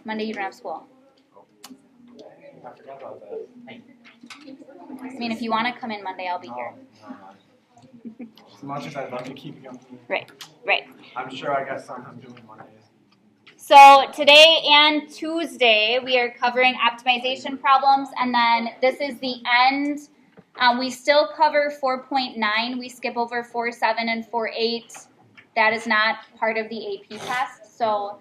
Monday you don't have school. I forgot about that. I mean, if you want to come in Monday, I'll be here. No. As much as I'd love to keep you on. Right. I'm sure I got some I'm doing Mondays. So today and Tuesday, we are covering optimization problems, and then this is the end. We still cover 4.9. We skip over 4.7 and 4.8. That is not part of the AP test, so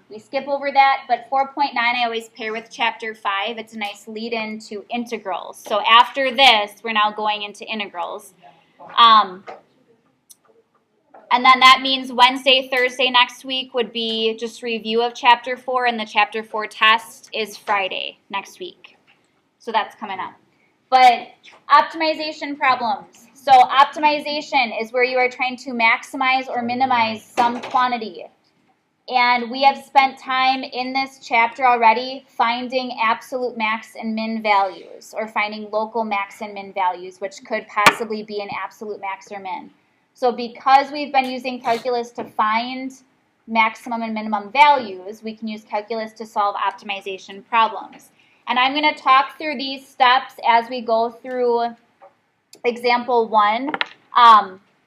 we skip over that. But 4.9 I always pair with Chapter 5. It's a nice lead-in to integrals. So after this, we're now going into integrals. And then that means Wednesday, Thursday next week would be just review of Chapter 4, and the Chapter 4 test is Friday next week. So that's coming up. But optimization problems. So optimization is where you are trying to maximize or minimize some quantity. And we have spent time in this chapter already finding absolute max and min values, or finding local max and min values, which could possibly be an absolute max or min. So because we've been using calculus to find maximum and minimum values, we can use calculus to solve optimization problems. And I'm going to talk through these steps as we go through example 1.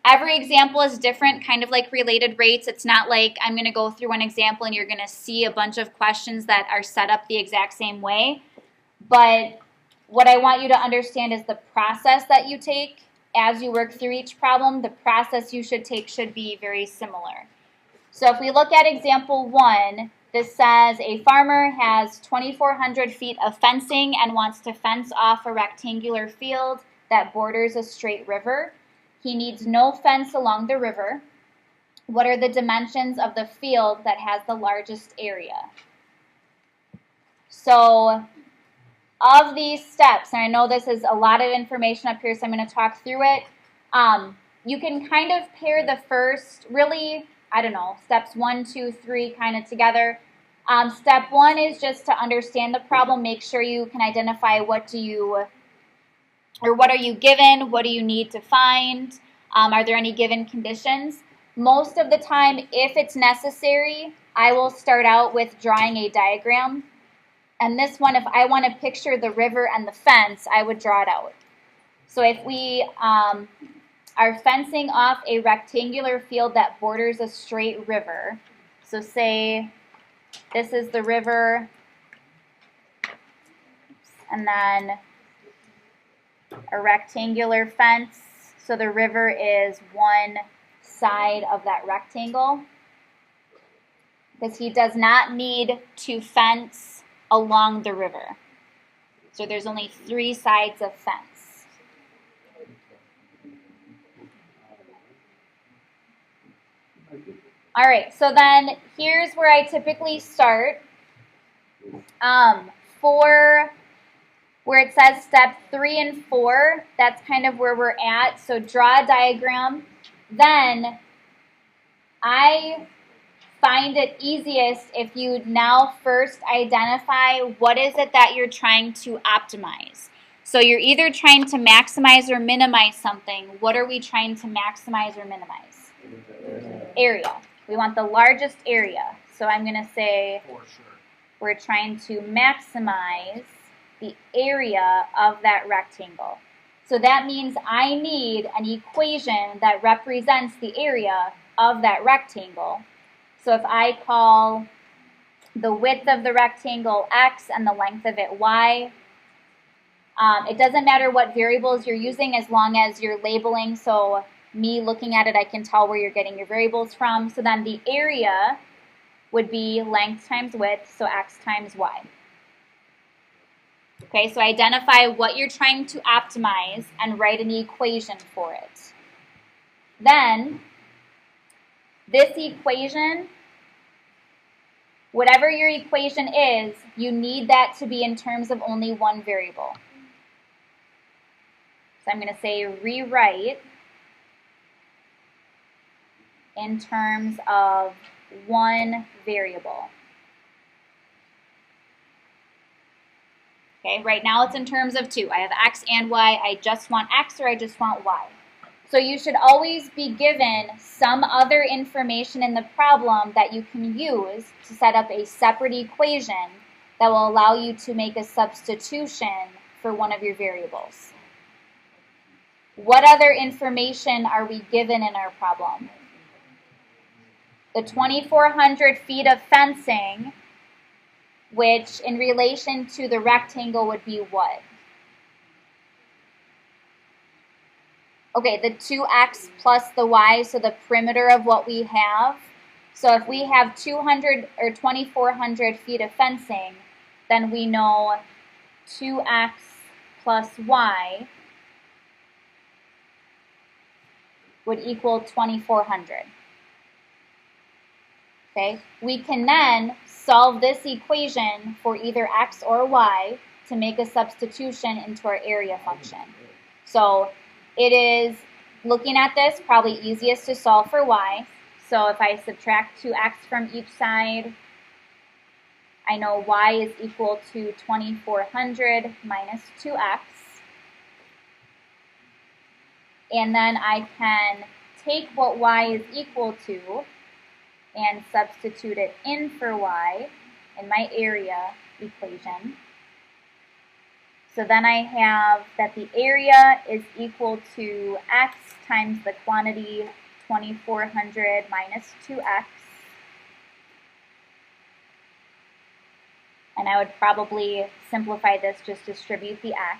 Every example is different, kind of like related rates. It's not like I'm going to go through one example and you're going to see a bunch of questions that are set up the exact same way. But what I want you to understand is the process that you take as you work through each problem. The process you should take should be very similar. So if we look at example 1, this says a farmer has 2,400 feet of fencing and wants to fence off a rectangular field that borders a straight river. He needs no fence along the river. What are the dimensions of the field that has the largest area? So of these steps, and I know this is a lot of information up here, so I'm going to talk through it. You can kind of pair the first, really, I don't know, steps 1, 2, 3 kind of together. Step 1 is just to understand the problem. Make sure you can identify what are you given, what do you need to find, are there any given conditions. Most of the time, if it's necessary, I will start out with drawing a diagram. And this one, if I want to picture the river and the fence, I would draw it out. So if we are fencing off a rectangular field that borders a straight river, so say this is the river, and then a rectangular fence, so the river is one side of that rectangle, because he does not need to fence along the river. So there's only 3 sides of fence. All right, so then here's where I typically start. For where it says step 3 and 4, that's kind of where we're at. So draw a diagram. Then I find it easiest if you now first identify what is it that you're trying to optimize. So you're either trying to maximize or minimize something. What are we trying to maximize or minimize? Area. We want the largest area. So I'm going to say we're trying to maximize the area of that rectangle. So that means I need an equation that represents the area of that rectangle. So if I call the width of the rectangle x and the length of it y, it doesn't matter what variables you're using as long as you're labeling. So me looking at it, I can tell where you're getting your variables from. So then the area would be length times width, so x times y. Okay, so identify what you're trying to optimize and write an equation for it. Then, this equation, whatever your equation is, you need that to be in terms of only one variable. So I'm going to say rewrite in terms of one variable. Okay, right now it's in terms of 2. I have x and y. I just want x or I just want y. So you should always be given some other information in the problem that you can use to set up a separate equation that will allow you to make a substitution for one of your variables. What other information are we given in our problem? The 2,400 feet of fencing, which in relation to the rectangle would be what? Okay, the 2x plus the y, so the perimeter of what we have. So if we have 200 or 2,400 feet of fencing, then we know 2x plus y would equal 2,400. Okay, we can then solve this equation for either x or y to make a substitution into our area function. So it is, looking at this, probably easiest to solve for y. So if I subtract 2x from each side, I know y is equal to 2,400 minus 2x. And then I can take what y is equal to and substitute it in for y in my area equation. So then I have that the area is equal to x times the quantity 2,400 minus 2x. And I would probably simplify this, just distribute the x.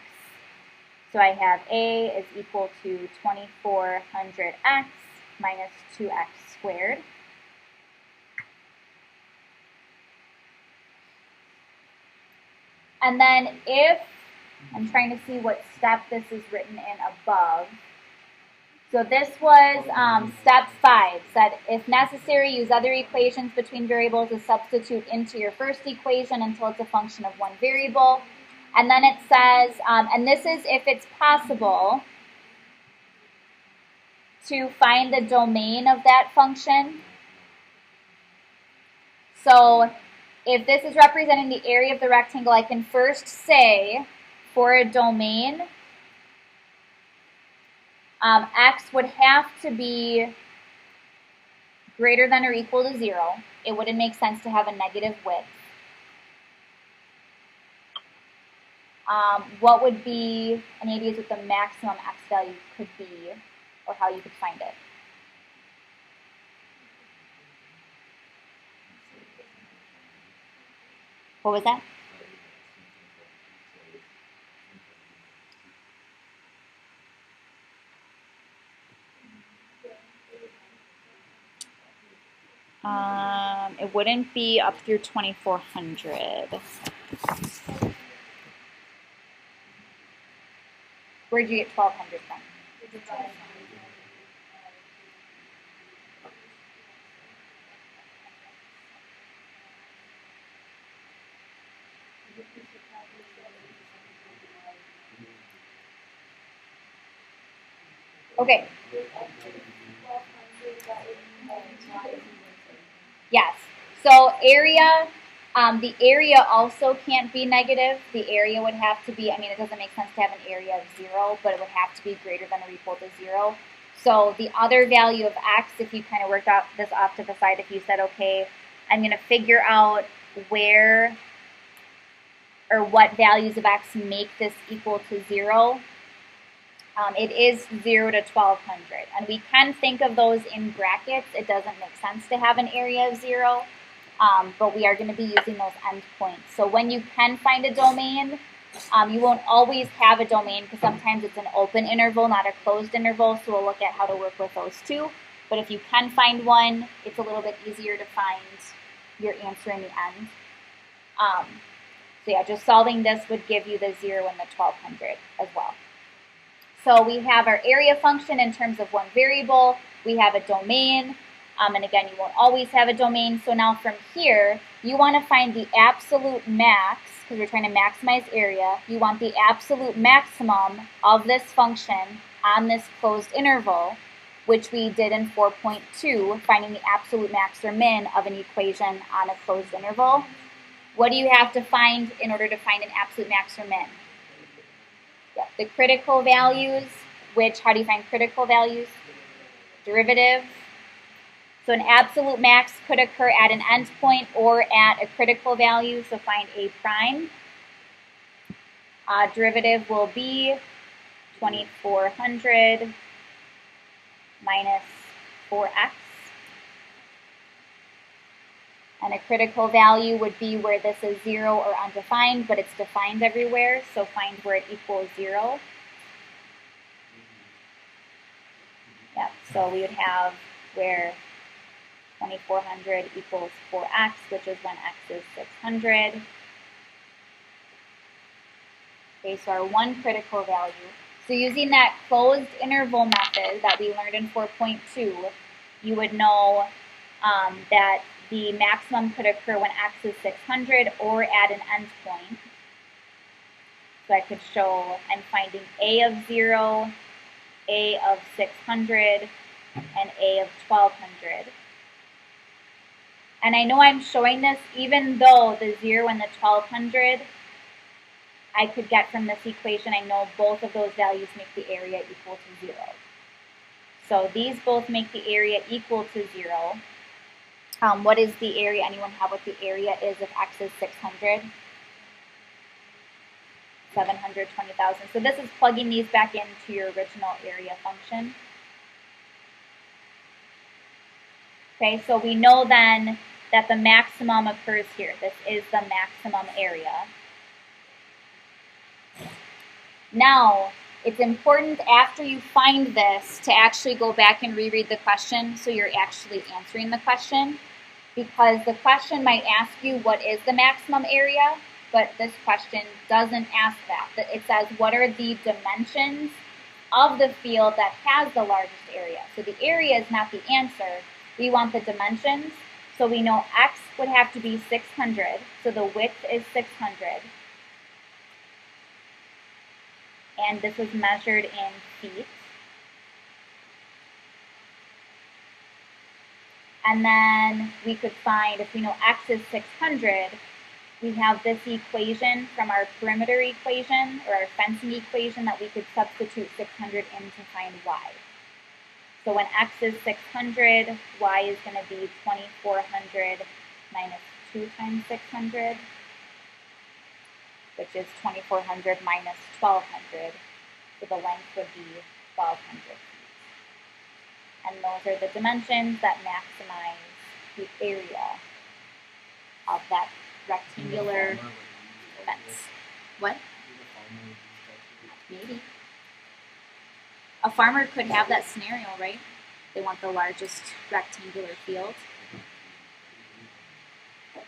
So I have a is equal to 2,400x minus 2x squared. And then if, I'm trying to see what step this is written in above. So this was step 5, said if necessary, use other equations between variables to substitute into your first equation until it's a function of one variable. And then it says, and this is if it's possible to find the domain of that function. So if this is representing the area of the rectangle, I can first say for a domain, x would have to be greater than or equal to 0. It wouldn't make sense to have a negative width. What would be any ideas what the maximum x value could be, or how you could find it? What was that? It wouldn't be up through 2,400. Where'd you get 1,200 from? Okay. Yes. So area, the area also can't be negative. The area would have to be, I mean, it doesn't make sense to have an area of 0, but it would have to be greater than or equal to 0. So the other value of x, if you kind of worked out this off to the side, if you said, okay, I'm going to figure out where or what values of x make this equal to 0, it is 0 to 1,200. And we can think of those in brackets. It doesn't make sense to have an area of 0, but we are going to be using those endpoints. So when you can find a domain, you won't always have a domain because sometimes it's an open interval, not a closed interval. So we'll look at how to work with those too. But if you can find one, it's a little bit easier to find your answer in the end. So yeah, just solving this would give you the 0 and the 1,200 as well. So we have our area function in terms of one variable. We have a domain. And again, you won't always have a domain. So now from here, you want to find the absolute max, because we're trying to maximize area. You want the absolute maximum of this function on this closed interval, which we did in 4.2, finding the absolute max or min of an equation on a closed interval. What do you have to find in order to find an absolute max or min? Yep, the critical values which, how do you find critical values? Derivative. So an absolute max could occur at an endpoint or at a critical value, so find A prime. Derivative will be 2400 minus 4x. And a critical value would be where this is 0 or undefined, but it's defined everywhere, so find where it equals 0. Yep, so we would have where 2400 equals 4x, which is when x is 600. Okay, so our one critical value. So using that closed interval method that we learned in 4.2, you would know that the maximum could occur when x is 600 or at an endpoint. So I could show I'm finding A of 0, A of 600, and A of 1200. And I know I'm showing this even though the 0 and the 1200 I could get from this equation. I know both of those values make the area equal to 0. So these both make the area equal to 0. What is the area? Anyone have what the area is if x is 600? 720,000. So this is plugging these back into your original area function. Okay, so we know then that the maximum occurs here. This is the maximum area. Now, it's important after you find this to actually go back and reread the question so you're actually answering the question, because the question might ask you what is the maximum area, but this question doesn't ask that. It says what are the dimensions of the field that has the largest area. So the area is not the answer. We want the dimensions. So we know x would have to be 600, so the width is 600. And this is measured in feet. And then we could find, if we know x is 600, we have this equation from our perimeter equation, or our fencing equation, that we could substitute 600 in to find y. So when x is 600, y is going to be 2400 minus 2 times 600, which is 2400 minus 1200. So the length would be 1200 feet. And those are the dimensions that maximize the area of that rectangular fence. What? Maybe. A farmer could have that scenario, right? They want the largest rectangular field.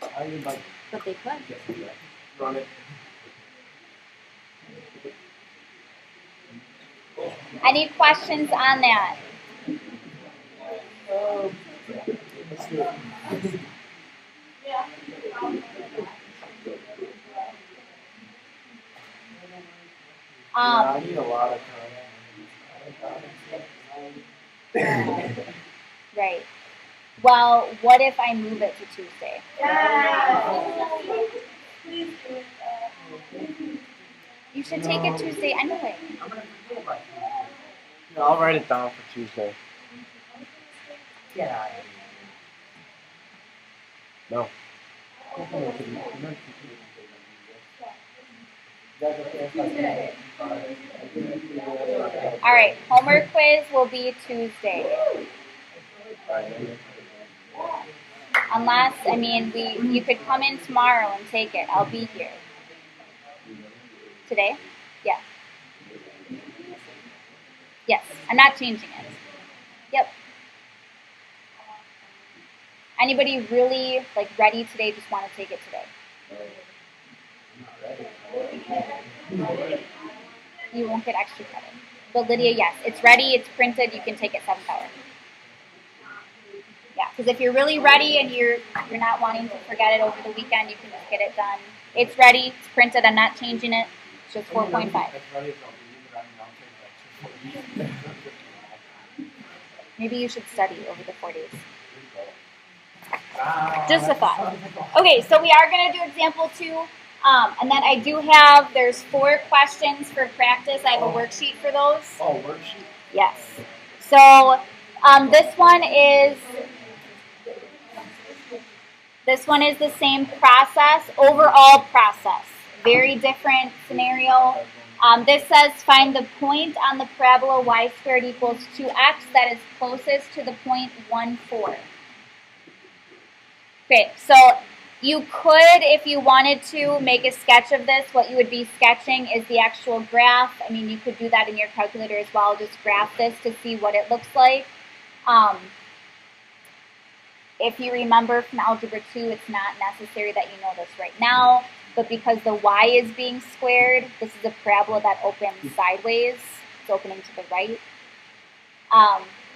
But they could. Run it. Any questions on that? Let's do it. I need a lot of time. Right. Well, what if I move it to Tuesday? You should take it Tuesday anyway. Yeah, I'll write it down for Tuesday. Yeah. No. All right, homework quiz will be Tuesday. Unless, I mean, you could come in tomorrow and take it. I'll be here. Today? Yeah. Yes, I'm not changing it. Yep. Anybody really ready today? Just want to take it today? You won't get extra credit. But Lydia, yes, it's ready. It's printed. You can take it 7th hour. Yeah, because if you're really ready and you're not wanting to forget it over the weekend, you can just get it done. It's ready. It's printed. I'm not changing it. It's just 4.5. Maybe you should study over the 4 days. Just a thought. Okay, so we are going to do example 2. And then I do have, there's 4 questions for practice. I have a worksheet for those. Oh, worksheet. Yes. So this one is the same process, overall process. Very different scenario. This says find the point on the parabola y squared equals 2x that is closest to the point 1, 4. Okay, so you could, if you wanted to, make a sketch of this. What you would be sketching is the actual graph. I mean, you could do that in your calculator as well. Just graph this to see what it looks like. If you remember from Algebra 2, it's not necessary that you know this right now, but because the y is being squared, this is a parabola that opens sideways. It's opening to the right.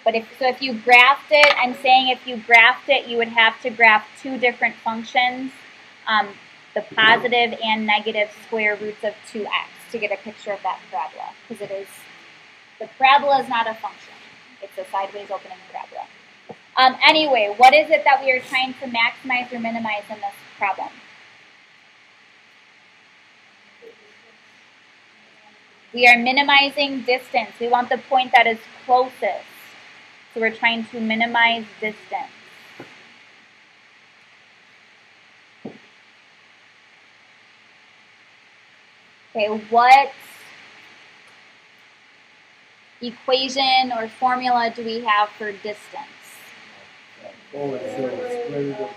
But if you graphed it, I'm saying if you graphed it, you would have to graph 2 different functions, the positive and negative square roots of 2x to get a picture of that parabola, because the parabola is not a function. It's a sideways opening parabola. Anyway, what is it that we are trying to maximize or minimize in this problem? We are minimizing distance. We want the point that is closest. So we're trying to minimize distance. Okay, what equation or formula do we have for distance? Oh, it's square root of.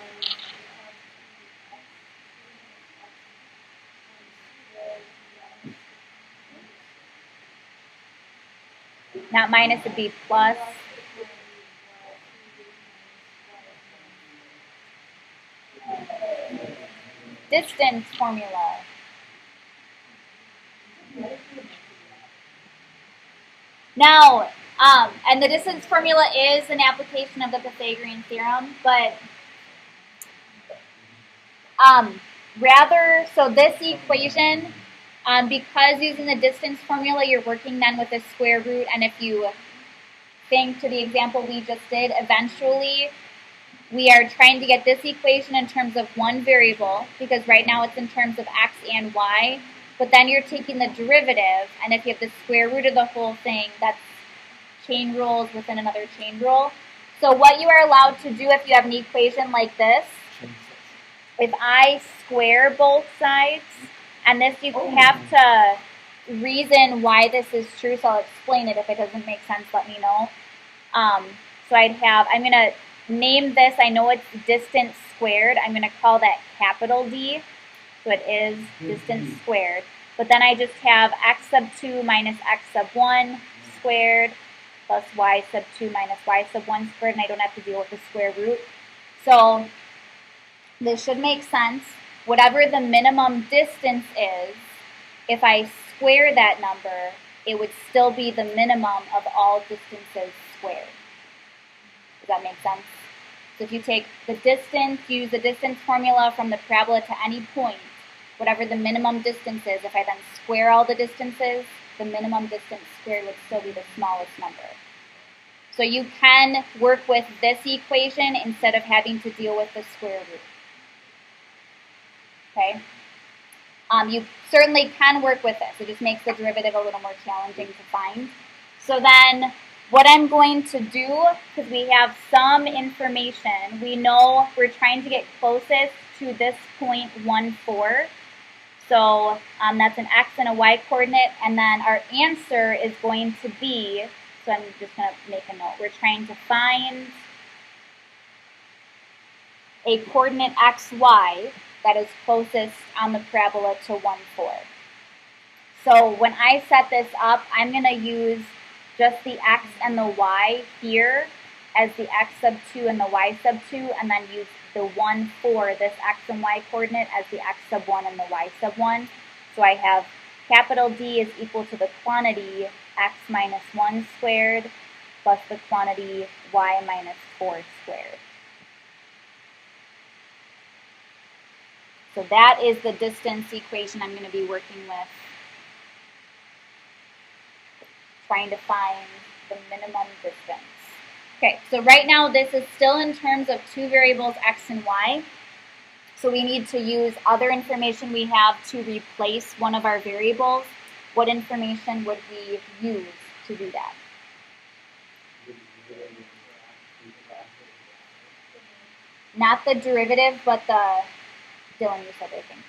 Not minus, would be plus. Distance formula. Now, and the distance formula is an application of the Pythagorean theorem, but so this equation, because using the distance formula, you're working then with a square root, and if you think to the example we just did, eventually we are trying to get this equation in terms of one variable, because right now it's in terms of x and y, but then you're taking the derivative, and if you have the square root of the whole thing, that's chain rules within another chain rule. So what you are allowed to do if you have an equation like this, if I square both sides, and this you have to reason why this is true, so I'll explain it. If it doesn't make sense, let me know. So I'm going to name this, I know it's distance squared, I'm going to call that capital D, so it is distance squared. But then I just have x sub 2 minus x sub 1 squared plus y sub 2 minus y sub 1 squared, and I don't have to deal with the square root. So this should make sense. Whatever the minimum distance is, if I square that number, it would still be the minimum of all distances squared. Does that make sense? So if you take the distance, use the distance formula from the parabola to any point, whatever the minimum distance is, if I then square all the distances, the minimum distance squared would still be the smallest number. So you can work with this equation instead of having to deal with the square root. Okay? You certainly can work with this. It just makes the derivative a little more challenging to find. So then what I'm going to do, because we have some information, we know we're trying to get closest to this point 1, 4. So that's an x and a y coordinate, and then our answer is going to be, so I'm just going to make a note, we're trying to find a coordinate x, y that is closest on the parabola to 1, 4. So when I set this up, I'm going to use just the x and the y here as the x sub 2 and the y sub 2, and then use the 1, 4, this x and y coordinate, as the x sub 1 and the y sub 1. So I have capital D is equal to the quantity x minus 1 squared plus the quantity y minus 4 squared. So that is the distance equation I'm going to be working with, trying to find the minimum distance. Okay, so right now this is still in terms of 2 variables, x and y. So we need to use other information we have to replace one of our variables. What information would we use to do that? Not the derivative, but Dylan, you said, I think.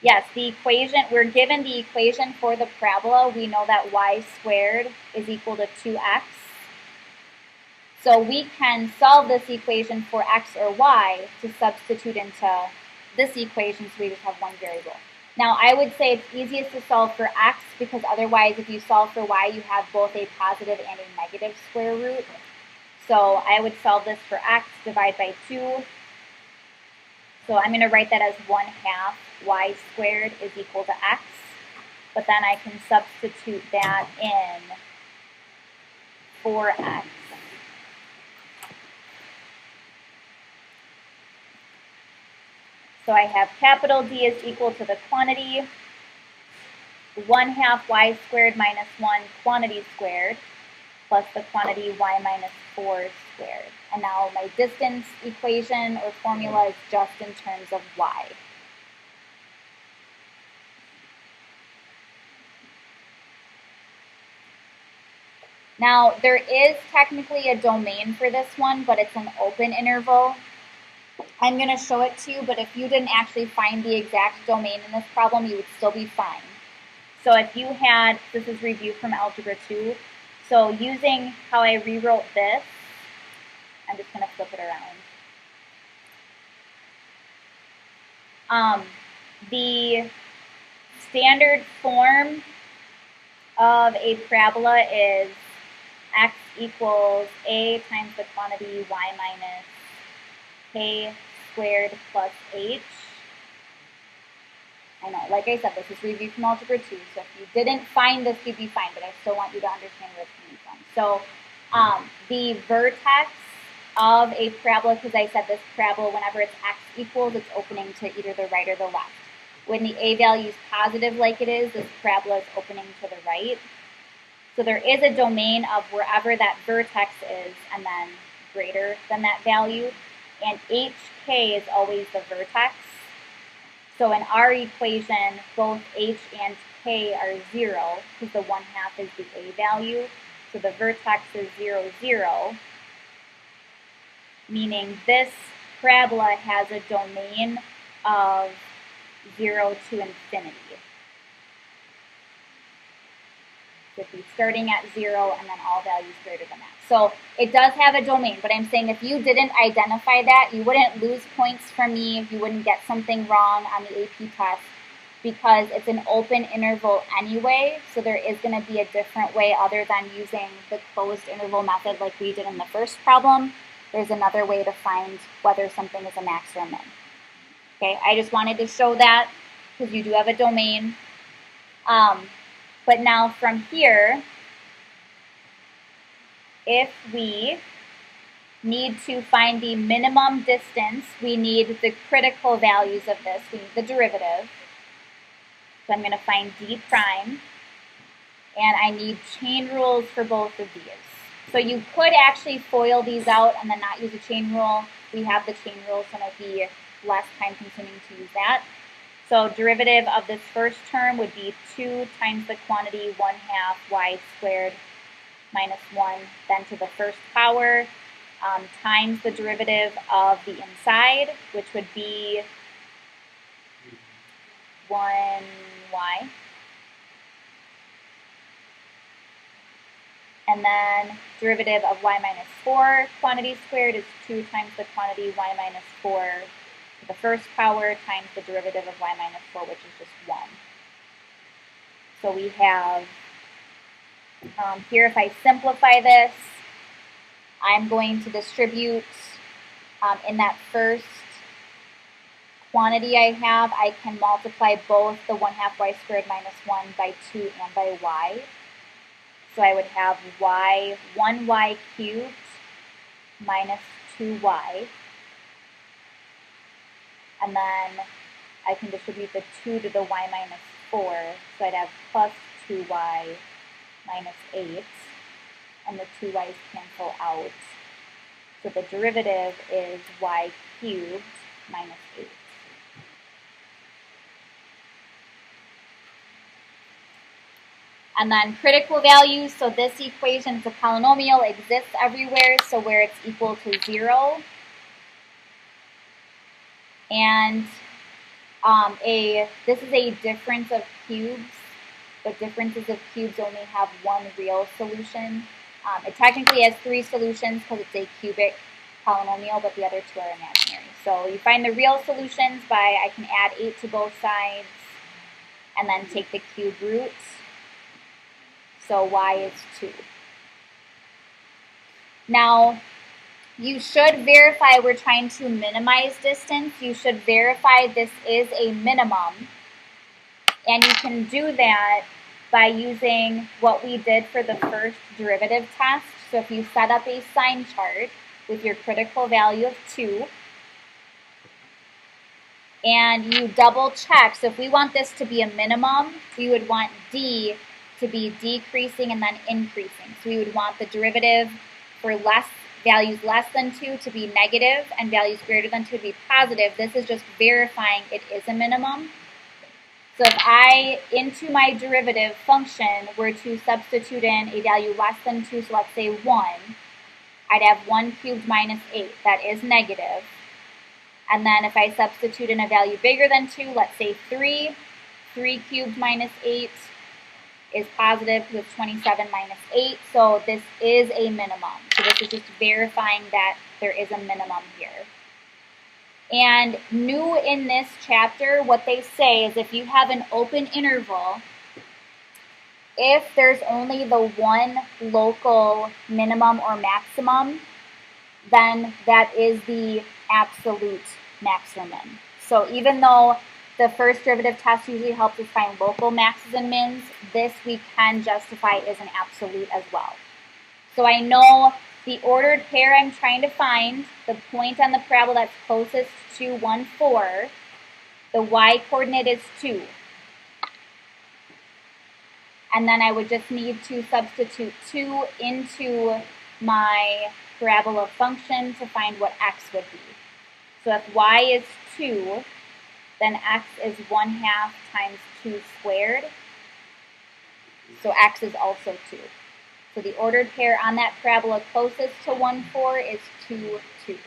Yes, the equation, we're given the equation for the parabola. We know that y squared is equal to 2x. So we can solve this equation for x or y to substitute into this equation, so we just have one variable. Now, I would say it's easiest to solve for x because otherwise, if you solve for y, you have both a positive and a negative square root. So I would solve this for x, divide by 2. So I'm going to write that as 1/2 y squared is equal to x. But then I can substitute that in for x. So I have capital D is equal to the quantity 1/2 y squared minus 1 quantity squared plus the quantity y minus 4 squared. And now my distance equation or formula is just in terms of y. Now, there is technically a domain for this one, but it's an open interval. I'm going to show it to you, but if you didn't actually find the exact domain in this problem, you would still be fine. So if you had, this is review from Algebra 2, so using how I rewrote this, I'm just going to flip it around. The standard form of a parabola is x equals a times the quantity y minus k squared plus h. I know, like I said, this is review from Algebra 2, so if you didn't find this, you'd be fine, but I still want you to understand where it's coming from. So the vertex of a parabola, because I said this parabola, whenever it's x equals, it's opening to either the right or the left. When the a value is positive like it is, this parabola is opening to the right. So there is a domain of wherever that vertex is and then greater than that value. And hk is always the vertex. So in our equation, both h and k are 0 because the 1/2 is the a value. So the vertex is 0, 0, meaning this parabola has a domain of 0 to infinity. So if you're starting at 0 and then all values greater than that. So it does have a domain, but I'm saying if you didn't identify that, you wouldn't lose points from me, you wouldn't get something wrong on the AP test because it's an open interval anyway, so there is going to be a different way other than using the closed interval method like we did in the first problem. There's another way to find whether something is a max or a min. Okay, I just wanted to show that because you do have a domain. But now from here, if we need to find the minimum distance, we need the critical values of this. We need the derivative. So I'm going to find d prime. And I need chain rules for both of these. So you could actually FOIL these out and then not use a chain rule. We have the chain rule, so it might be less time consuming to use that. So derivative of this first term would be 2 times the quantity 1/2 y squared minus 1, then to the first power, times the derivative of the inside, which would be 1y. And then derivative of y minus 4 quantity squared is 2 times the quantity y minus 4 to the first power times the derivative of y minus 4, which is just 1. So we have, here if I simplify this, I'm going to distribute in that first quantity I have, I can multiply both the 1/2 y squared minus 1 by 2 and by y. So I would have 1y cubed minus 2y. And then I can distribute the 2 to the y minus 4. So I'd have plus 2y minus 8. And the 2y's cancel out. So the derivative is y cubed minus 8. And then critical values, so this equation is a polynomial, exists everywhere, so where it's equal to 0. And this is a difference of cubes, but differences of cubes only have one real solution. It technically has 3 solutions because it's a cubic polynomial, but the other 2 are imaginary. So you find the real solutions by, I can add 8 to both sides, and then take the cube root. So y is 2. Now, you should verify we're trying to minimize distance. You should verify this is a minimum. And you can do that by using what we did for the first derivative test. So if you set up a sign chart with your critical value of 2, and you double check, so if we want this to be a minimum, we would want d to be decreasing and then increasing. So we would want the derivative for values less than 2 to be negative and values greater than 2 to be positive. This is just verifying it is a minimum. So if I, into my derivative function, were to substitute in a value less than 2, so let's say 1, I'd have 1 cubed minus 8. That is negative. And then if I substitute in a value bigger than 2, let's say 3, 3 cubed minus 8 is positive because it's 27 minus 8. So this is a minimum. So this is just verifying that there is a minimum here. And new in this chapter, what they say is if you have an open interval, if there's only the one local minimum or maximum, then that is the absolute maximum. So even though the first derivative test usually helps us find local maxes and mins, this we can justify as an absolute as well. So I know the ordered pair I'm trying to find, the point on the parabola that's closest to 1, 4, the y-coordinate is 2. And then I would just need to substitute 2 into my parabola function to find what x would be. So if y is 2, then x is 1/2 times 2 squared. So x is also 2. So the ordered pair on that parabola closest to 1, 4 is 2, 2.